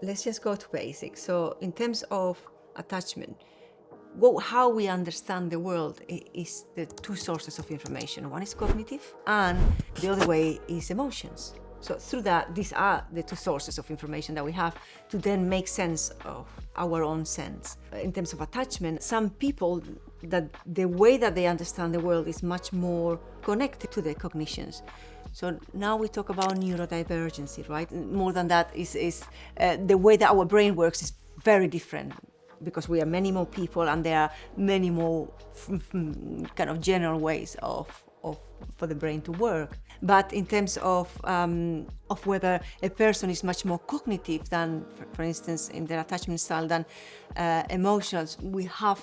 let's just go to basics. So in terms of attachment, how we understand the world is the two sources of information. One is cognitive, and the other way is emotions. So through that, these are the two sources of information that we have to then make sense of our own sense. In terms of attachment, some people, that the way that they understand the world is much more connected to their cognitions. So now we talk about neurodivergency, right? More than that is the way that our brain works is very different, because we are many more people and there are many more kind of general ways for the brain to work. But in terms of whether a person is much more cognitive than, for instance, in their attachment style, than emotions, we have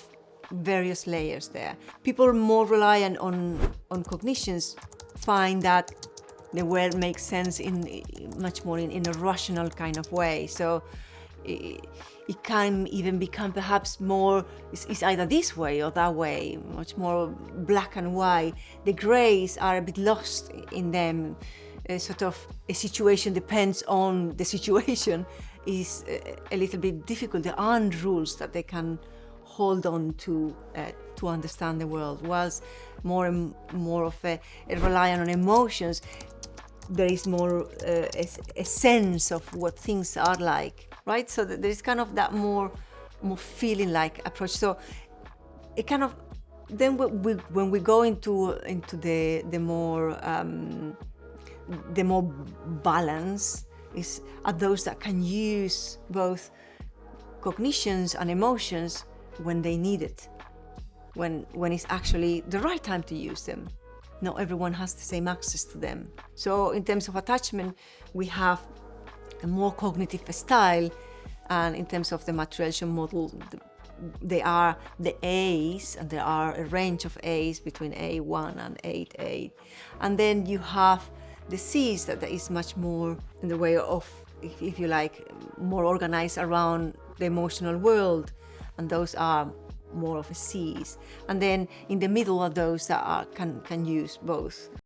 various layers there. People more reliant on cognitions find that the world makes sense much more in a rational kind of way. So it can even become perhaps more, it's either this way or that way, much more black and white. The grays are a bit lost in them. Sort of a situation depends on the situation is a little bit difficult. There aren't rules that they can hold on to understand the world. Whilst more and more of a reliance on emotions, there is more a sense of what things are like, right? So there is kind of that more feeling like approach. So it kind of, then when we go into the more balance are those that can use both cognitions and emotions when they need it, when it's actually the right time to use them. Not everyone has the same access to them. So in terms of attachment, we have a more cognitive style, and in terms of the maturation model, they are the A's, and there are a range of A's between A1 and 8A. And then you have the C's that is much more in the way of, if you like, more organized around the emotional world, and those are more of a C's. And then in the middle are those that can use both.